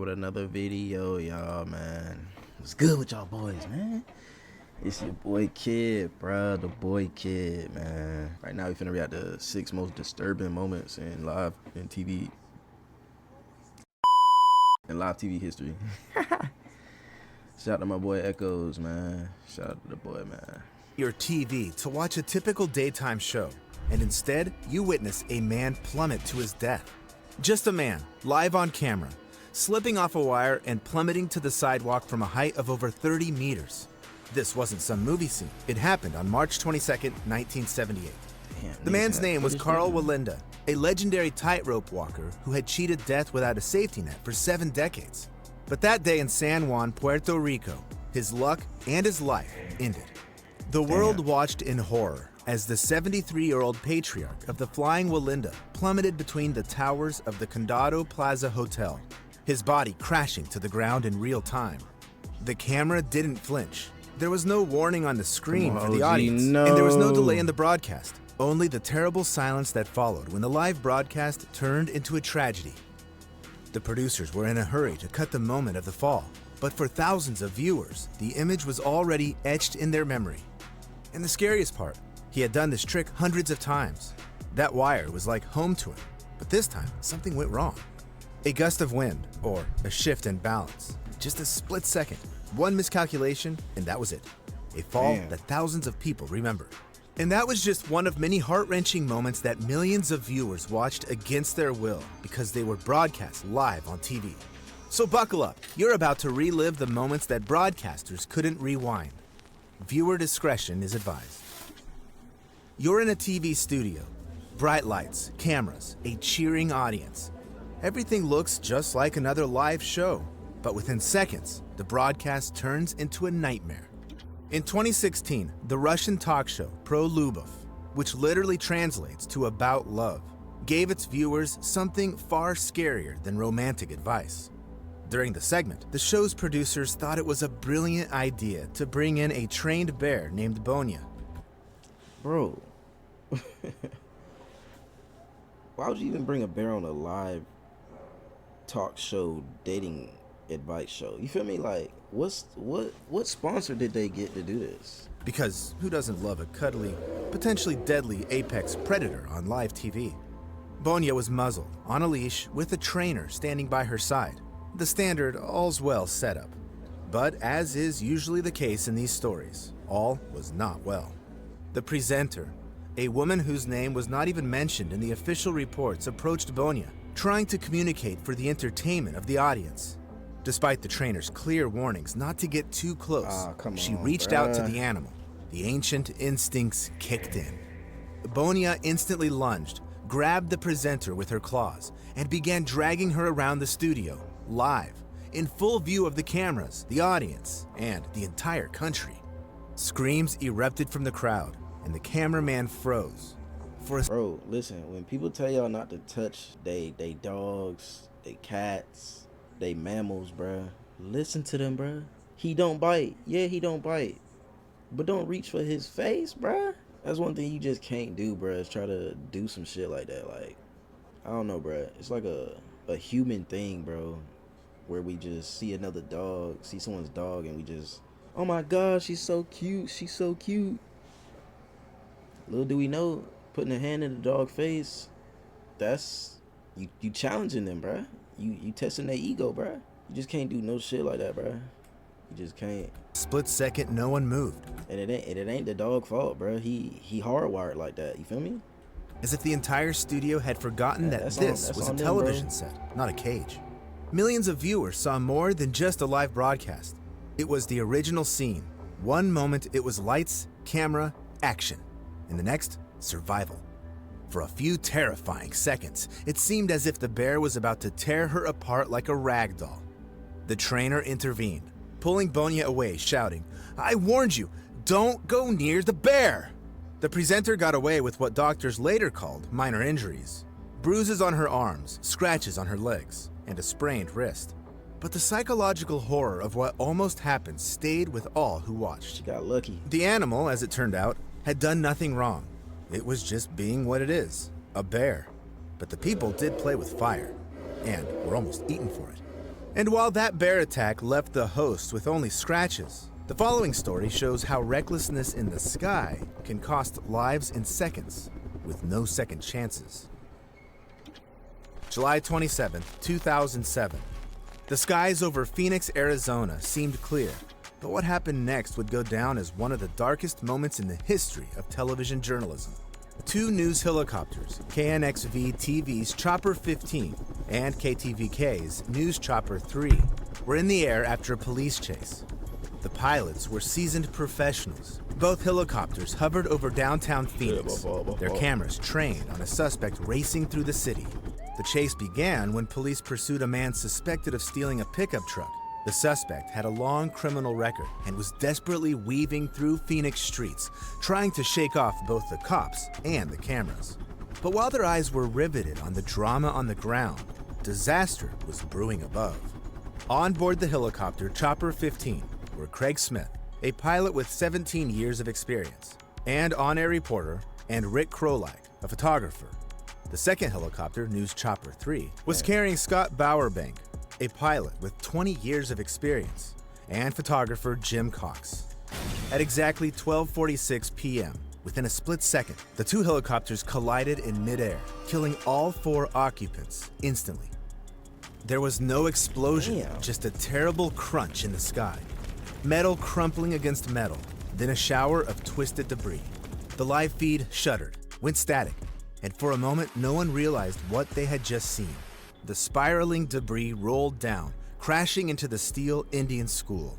with another video, y'all, man. What's good with y'all boys, man? It's your boy Kid, bruh, the boy Kid, man. Right now, we finna react to 6 most disturbing moments in live TV history. Shout out to my boy Echoes, man. Shout out to the boy, man. Your TV to watch a typical daytime show, and instead, you witness a man plummet to his death. Just a man, live on camera, slipping off a wire and plummeting to the sidewalk from a height of over 30 meters. This wasn't some movie scene. It happened on March 22nd, 1978. Damn, the man's name was Karl Wallenda, a legendary tightrope walker who had cheated death without a safety net for 7 decades. But that day in San Juan, Puerto Rico, his luck and his life ended. The world watched in horror as the 73-year-old patriarch of the Flying Wallenda plummeted between the towers of the Condado Plaza Hotel, his body crashing to the ground in real time. The camera didn't flinch. There was no warning on the screen for the audience, and there was no delay in the broadcast. Only the terrible silence that followed when the live broadcast turned into a tragedy. The producers were in a hurry to cut the moment of the fall, but for thousands of viewers, the image was already etched in their memory. And the scariest part, he had done this trick hundreds of times. That wire was like home to him, but this time something went wrong. A gust of wind, or a shift in balance, just a split second, one miscalculation, and that was it. A fall that thousands of people remembered. And that was just one of many heart-wrenching moments that millions of viewers watched against their will because they were broadcast live on TV. So buckle up, you're about to relive the moments that broadcasters couldn't rewind. Viewer discretion is advised. You're in a TV studio. Bright lights, cameras, a cheering audience. Everything looks just like another live show, but within seconds, the broadcast turns into a nightmare. In 2016, the Russian talk show Pro Lubov, which literally translates to About Love, gave its viewers something far scarier than romantic advice. During the segment, the show's producers thought it was a brilliant idea to bring in a trained bear named Bonya. Bro. Why would you even bring a bear on a live talk show, dating advice show? You feel me? Like, what sponsor did they get to do this? Because who doesn't love a cuddly, potentially deadly apex predator on live TV? Bonya was muzzled, on a leash, with a trainer standing by her side. The standard all's well setup. But as is usually the case in these stories, all was not well. The presenter, a woman whose name was not even mentioned in the official reports, approached Bonya, trying to communicate for the entertainment of the audience. Despite the trainer's clear warnings not to get too close, she reached out to the animal. The ancient instincts kicked in. Bonya instantly lunged, grabbed the presenter with her claws, and began dragging her around the studio, live, in full view of the cameras, the audience, and the entire country. Screams erupted from the crowd, and the cameraman froze. Bro, listen, when people tell y'all not to touch they dogs, they cats, they mammals, bruh, listen to them, bruh. He don't bite. Yeah, he don't bite. But don't reach for his face, bruh. That's one thing you just can't do, bruh, is try to do some shit like that. Like, I don't know, bruh. It's like a human thing, bro, where we just see another dog, see someone's dog, and we just, oh my God, she's so cute. She's so cute. Little do we know, putting a hand in the dog's face, that's, you challenging them, bruh. You testing their ego, bruh. You just can't do no shit like that, bruh. You just can't. Split second, no one moved. And it ain't the dog's fault, bruh. He hardwired like that. You feel me? As if the entire studio had forgotten that this was a television set, not a cage. Millions of viewers saw more than just a live broadcast. It was the original scene. One moment it was lights, camera, action. And the next, survival. For a few terrifying seconds, it seemed as if the bear was about to tear her apart like a rag doll. The trainer intervened, pulling Bonya away, shouting, "I warned you, don't go near the bear!" The presenter got away with what doctors later called minor injuries. Bruises on her arms, scratches on her legs, and a sprained wrist. But the psychological horror of what almost happened stayed with all who watched. She got lucky. The animal, as it turned out, had done nothing wrong. It was just being what it is, a bear. But the people did play with fire, and were almost eaten for it. And while that bear attack left the host with only scratches, the following story shows how recklessness in the sky can cost lives in seconds with no second chances. July 27, 2007. The skies over Phoenix, Arizona seemed clear, but what happened next would go down as one of the darkest moments in the history of television journalism. Two news helicopters, KNXV-TV's Chopper 15 and KTVK's News Chopper 3, were in the air after a police chase. The pilots were seasoned professionals. Both helicopters hovered over downtown Phoenix, their cameras trained on a suspect racing through the city. The chase began when police pursued a man suspected of stealing a pickup truck. The suspect had a long criminal record and was desperately weaving through Phoenix streets, trying to shake off both the cops and the cameras. But while their eyes were riveted on the drama on the ground, disaster was brewing above. On board the helicopter Chopper 15 were Craig Smith, a pilot with 17 years of experience, and on-air reporter, and Rick Krolik, a photographer. The second helicopter, News Chopper 3, was carrying Scott Bowerbank, a pilot with 20 years of experience, and photographer Jim Cox. At exactly 12:46 p.m., within a split second, the two helicopters collided in midair, killing all four occupants instantly. There was no explosion, just a terrible crunch in the sky. Metal crumpling against metal, then a shower of twisted debris. The live feed shuddered, went static, and for a moment no one realized what they had just seen. The spiraling debris rolled down, crashing into the Steele Indian School.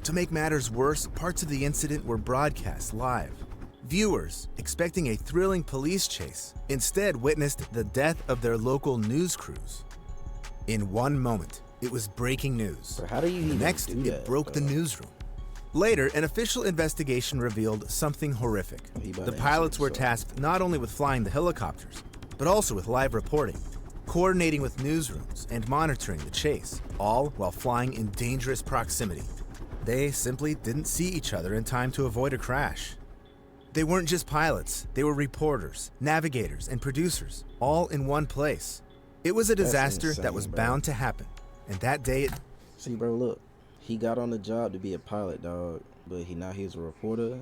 To make matters worse, parts of the incident were broadcast live. Viewers, expecting a thrilling police chase, instead witnessed the death of their local news crews. In one moment, it was breaking news. Bro, how do you even Next, do it that, broke the bro? newsroom. Later, an official investigation revealed something horrific. The pilots were tasked not only with flying the helicopters, but also with live reporting, coordinating with newsrooms, and monitoring the chase, all while flying in dangerous proximity. They simply didn't see each other in time to avoid a crash. They weren't just pilots, they were reporters, navigators, and producers, all in one place. It was a disaster insane, that was bro. bound to happen, and that day it See, bro, look. He got on the job to be a pilot, dog. But he's a reporter,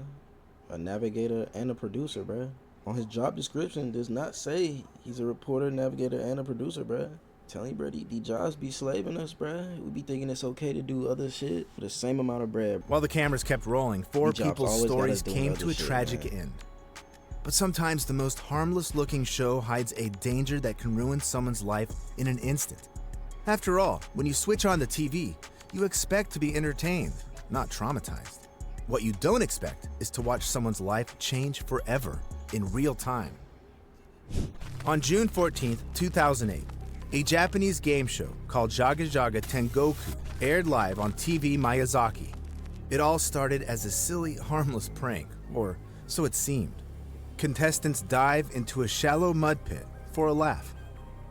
a navigator, and a producer, bro. On his job description, does not say he's a reporter, navigator, and a producer, bro. Telling you, bro, these jobs be slaving us, bro. We be thinking it's okay to do other shit for the same amount of bread. While the cameras kept rolling, four These jobs people's always got stories us doing came other to a shit, tragic man. end. But sometimes the most harmless-looking show hides a danger that can ruin someone's life in an instant. After all, when you switch on the TV, you expect to be entertained, not traumatized. What you don't expect is to watch someone's life change forever in real time. On June 14, 2008, a Japanese game show called Jaga Jaga Tengoku aired live on TV Miyazaki. It all started as a silly, harmless prank, or so it seemed. Contestants dive into a shallow mud pit for a laugh.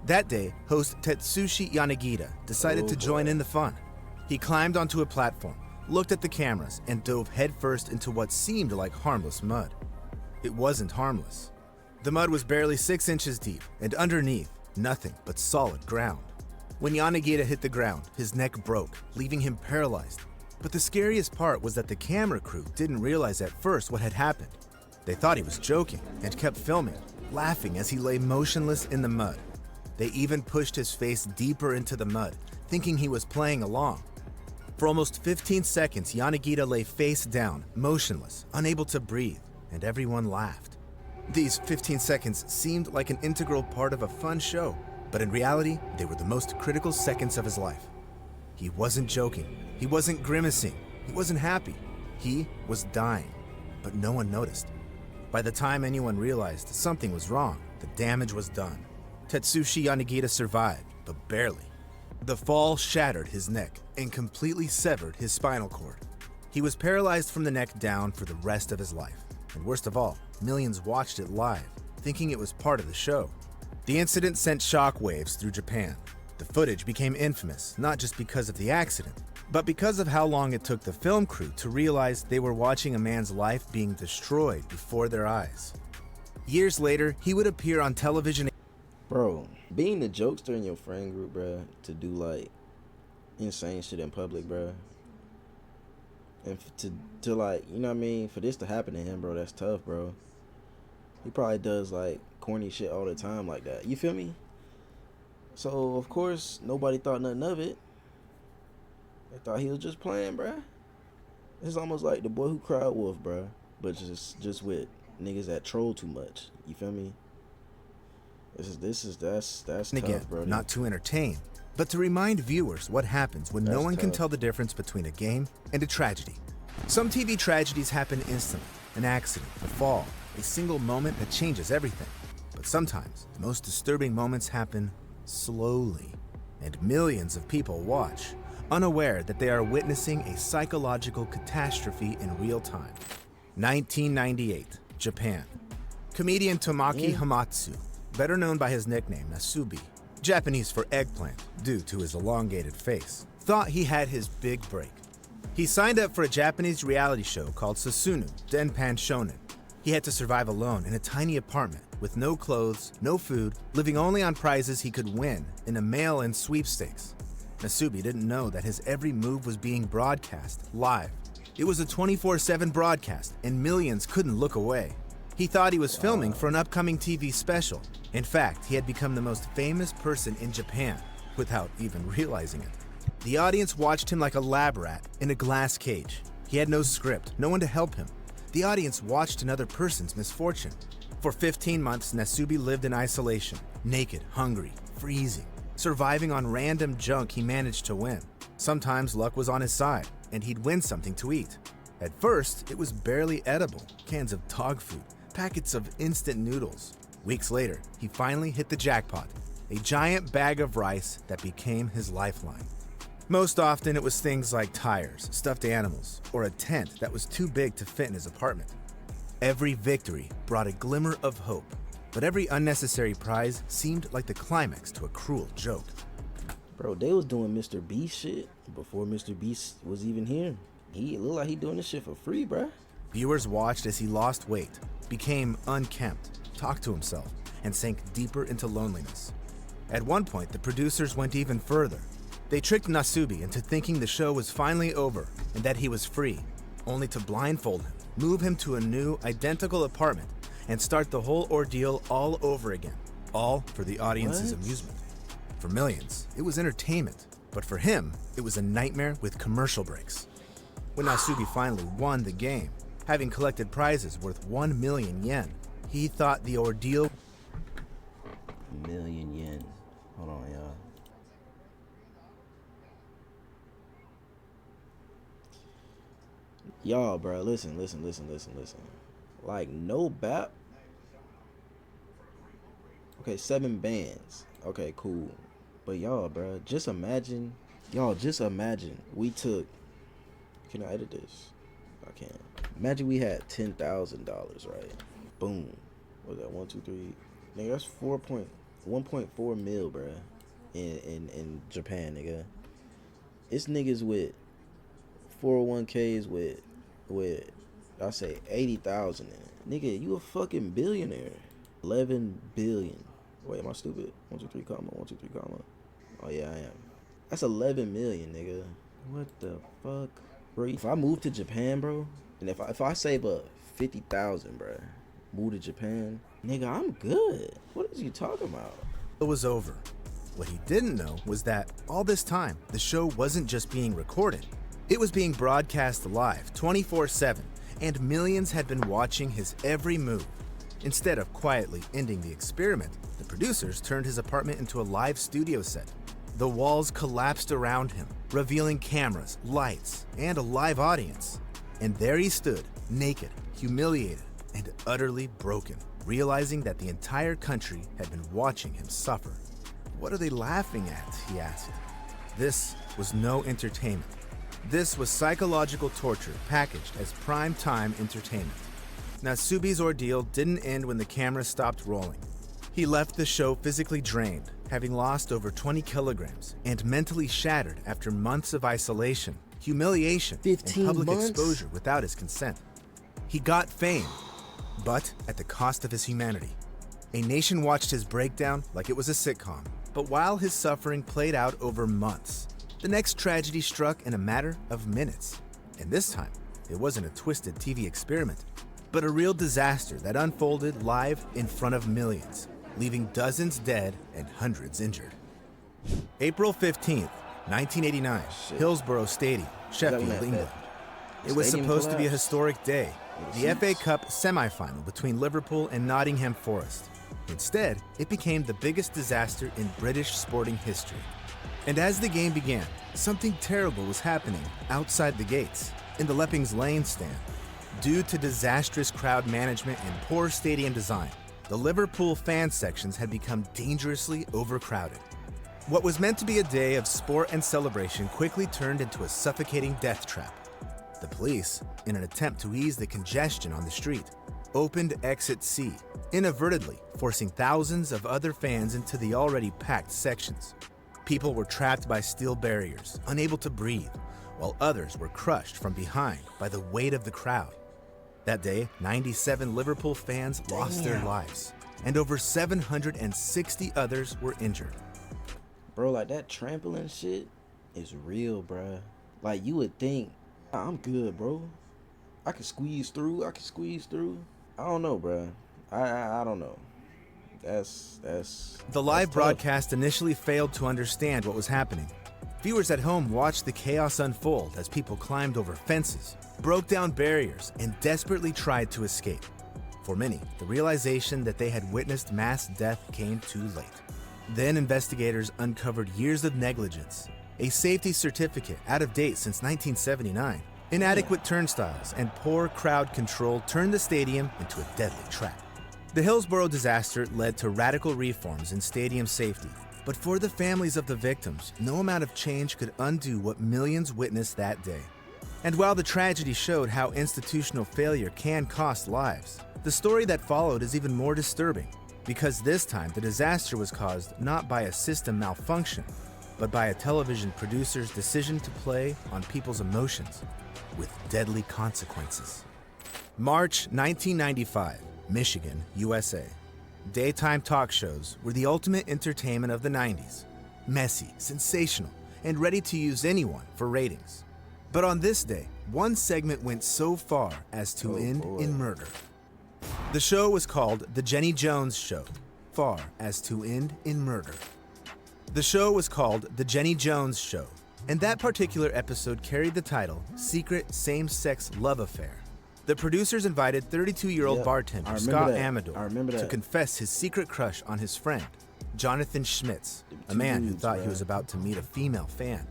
That day, host Tetsushi Yanagita decided to join in the fun. He climbed onto a platform, looked at the cameras, and dove headfirst into what seemed like harmless mud. It wasn't harmless. The mud was barely 6 inches deep, and underneath, nothing but solid ground. When Yanagita hit the ground, his neck broke, leaving him paralyzed. But the scariest part was that the camera crew didn't realize at first what had happened. They thought he was joking and kept filming, laughing as he lay motionless in the mud. They even pushed his face deeper into the mud, thinking he was playing along. For almost 15 seconds, Yanagita lay face down, motionless, unable to breathe, and everyone laughed. These 15 seconds seemed like an integral part of a fun show, but in reality, they were the most critical seconds of his life. He wasn't joking, he wasn't grimacing, he wasn't happy. He was dying, but no one noticed. By the time anyone realized something was wrong, the damage was done. Tetsushi Yanagita survived, but barely. The fall shattered his neck and completely severed his spinal cord. He was paralyzed from the neck down for the rest of his life. And worst of all, millions watched it live, thinking it was part of the show. The incident sent shockwaves through Japan. The footage became infamous, not just because of the accident, but because of how long it took the film crew to realize they were watching a man's life being destroyed before their eyes. Years later, he would appear on television. Bro, being the jokester in your friend group, bro, to do like insane shit in public, bro. And to like, you know what I mean? For this to happen to him, bro, that's tough, bro. He probably does like corny shit all the time like that. You feel me? So of course nobody thought nothing of it. They thought he was just playing, bruh. It's almost like the boy who cried wolf, bruh. But just with niggas that troll too much. You feel me? That's And tough, again, bro. not to entertain, but to remind viewers what happens when no That's one can tough. tell the difference between a game and a tragedy. Some TV tragedies happen instantly. An accident, a fall, a single moment that changes everything. But sometimes, the most disturbing moments happen slowly, and millions of people watch, unaware that they are witnessing a psychological catastrophe in real time. 1998, Japan. Comedian Tamaki Hamatsu, better known by his nickname Nasubi, Japanese for eggplant due to his elongated face, thought he had his big break. He signed up for a Japanese reality show called Susunu Denpan Shonen. He had to survive alone in a tiny apartment with no clothes, no food, living only on prizes he could win in a mail-in sweepstakes. Nasubi didn't know that his every move was being broadcast live. It was a 24/7 broadcast, and millions couldn't look away. He thought he was filming for an upcoming TV special. In fact, he had become the most famous person in Japan without even realizing it. The audience watched him like a lab rat in a glass cage. He had no script, no one to help him. The audience watched another person's misfortune. For 15 months, Nasubi lived in isolation, naked, hungry, freezing, surviving on random junk he managed to win. Sometimes luck was on his side, and he'd win something to eat. At first, it was barely edible, cans of dog food, packets of instant noodles. Weeks later, he finally hit the jackpot, a giant bag of rice that became his lifeline. Most often, it was things like tires, stuffed animals, or a tent that was too big to fit in his apartment. Every victory brought a glimmer of hope, but every unnecessary prize seemed like the climax to a cruel joke. Bro, they was doing Mr. Beast shit before Mr. Beast was even here. He looked like he doing this shit for free, bruh. Viewers watched as he lost weight, became unkempt, talked to himself, and sank deeper into loneliness. At one point, the producers went even further. They tricked Nasubi into thinking the show was finally over and that he was free, only to blindfold him, move him to a new, identical apartment, and start the whole ordeal all over again, all for the audience's What? amusement. For millions, it was entertainment, but for him, it was a nightmare with commercial breaks. When Nasubi finally won the game, having collected prizes worth 1 million yen, he thought the ordeal Million yen. Hold on, y'all. Y'all, bro, listen. Like, no bap. Okay, 7 bands. Okay, cool. But y'all, bro, just imagine. We took. Can I edit this? I can. Imagine we had $10,000, right? Boom. What was that? 1, 2, 3. Nigga, that's 1.4 mil, bro. In Japan, nigga. It's niggas with 401ks with I say 80,000 in it. Nigga, you a fucking billionaire. 11 billion. Wait, am I stupid? 1, 2, 3, comma. 1, 2, 3, comma. Oh yeah, I am. That's 11 million, nigga. What the fuck, bro? If I move to Japan, bro, and if I save up 50,000, bro, move to Japan, nigga, I'm good. What is you talking about? was over. What he didn't know was that all this time, the show wasn't just being recorded. It was being broadcast live 24/7, and millions had been watching his every move. Instead of quietly ending the experiment, the producers turned his apartment into a live studio set. The walls collapsed around him, revealing cameras, lights, and a live audience. And there he stood, naked, humiliated, and utterly broken, realizing that the entire country had been watching him suffer. "What are they laughing at?" he asked. This was no entertainment. This was psychological torture packaged as prime-time entertainment. Nasubi's ordeal didn't end when the camera stopped rolling. He left the show physically drained, having lost over 20 kilograms, and mentally shattered after months of isolation, humiliation, 15 and public months? exposure without his consent. He got fame, but at the cost of his humanity. A nation watched his breakdown like it was a sitcom, but while his suffering played out over months, The next tragedy struck in a matter of minutes. And this time, it wasn't a twisted TV experiment, but a real disaster that unfolded live in front of millions, leaving dozens dead and hundreds injured. April 15th, 1989, Hillsborough Stadium, Sheffield, England. It was supposed to be a historic day, the FA Cup semi-final between Liverpool and Nottingham Forest. Instead, it became the biggest disaster in British sporting history. And as the game began, something terrible was happening outside the gates, in the Leppings Lane stand. Due to disastrous crowd management and poor stadium design, the Liverpool fan sections had become dangerously overcrowded. What was meant to be a day of sport and celebration quickly turned into a suffocating death trap. The police, in an attempt to ease the congestion on the street, opened Exit C, inadvertently forcing thousands of other fans into the already packed sections. People were trapped by steel barriers, unable to breathe, while others were crushed from behind by the weight of the crowd. That day, 97 Liverpool fans lost their lives, and over 760 others were injured. Bro, like that trampoline shit is real, bruh. Like you would think, I'm good, bro. I can squeeze through. I don't know, bruh. I don't know. That's The live tough. broadcast initially failed to understand what was happening. Viewers at home watched the chaos unfold as people climbed over fences, broke down barriers, and desperately tried to escape. For many, the realization that they had witnessed mass death came too late. Then investigators uncovered years of negligence, a safety certificate out of date since 1979, inadequate turnstiles, and poor crowd control turned the stadium into a deadly trap. The Hillsborough disaster led to radical reforms in stadium safety, but for the families of the victims, no amount of change could undo what millions witnessed that day. And while the tragedy showed how institutional failure can cost lives, the story that followed is even more disturbing, because this time the disaster was caused not by a system malfunction, but by a television producer's decision to play on people's emotions with deadly consequences. March 1995, Michigan, USA. Daytime talk shows were the ultimate entertainment of the 90s. Messy, sensational, and ready to use anyone for ratings. But on this day, one segment went so far as to end in murder. The show was called The Jenny Jones Show, far as to end in murder. The show was called The Jenny Jones Show, and that particular episode carried the title Secret Same-Sex Love Affair. The producers invited 32-year-old bartender Scott Amador to confess his secret crush on his friend, Jonathan Schmitz, a man who thought he was about to meet a female fan.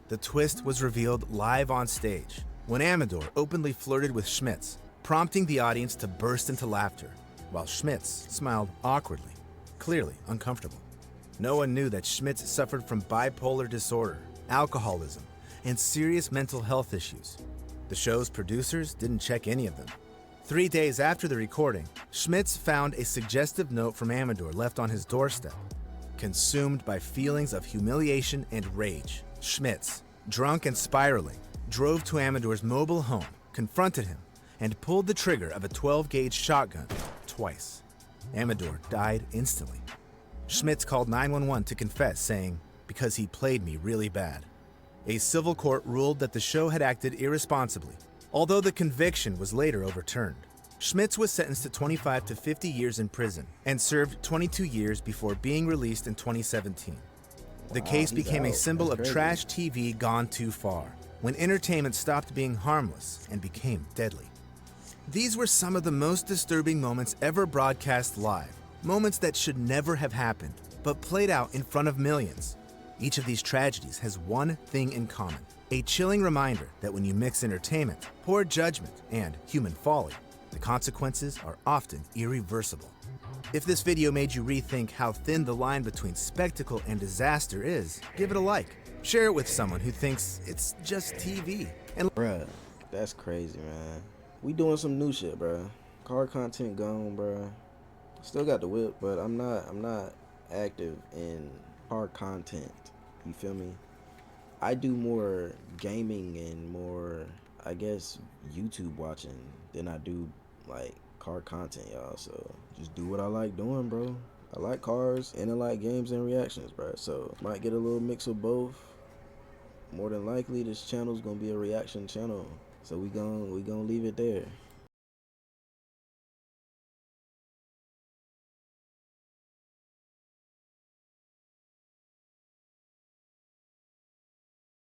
The twist was revealed live on stage when Amador openly flirted with Schmitz, prompting the audience to burst into laughter, while Schmitz smiled awkwardly, clearly uncomfortable. No one knew that Schmitz suffered from bipolar disorder, alcoholism, and serious mental health issues. The show's producers didn't check any of them. 3 days after the recording, Schmitz found a suggestive note from Amador left on his doorstep. Consumed by feelings of humiliation and rage, Schmitz, drunk and spiraling, drove to Amador's mobile home, confronted him, and pulled the trigger of a 12-gauge shotgun twice. Amador died instantly. Schmitz called 911 to confess, saying, "Because he played me really bad." A civil court ruled that the show had acted irresponsibly, although the conviction was later overturned. Schmitz was sentenced to 25 to 50 years in prison and served 22 years before being released in 2017. The case became a symbol of trash TV gone too far, when entertainment stopped being harmless and became deadly. These were some of the most disturbing moments ever broadcast live, moments that should never have happened, but played out in front of millions. Each of these tragedies has one thing in common, a chilling reminder that when you mix entertainment, poor judgment, and human folly, the consequences are often irreversible. If this video made you rethink how thin the line between spectacle and disaster is, give it a like. Share it with someone who thinks it's just TV. And bruh, that's crazy, man. We doing some new shit, bruh. Car content gone, bruh. Still got the whip, but I'm not active in car content. You feel me? I do more gaming and more, I guess, YouTube watching than I do like car content, y'all. So just do what I like doing, bro. I like cars and I like games and reactions, bro. So might get a little mix of both. more than likely this channel's gonna be a reaction channel. So we gonna leave it there.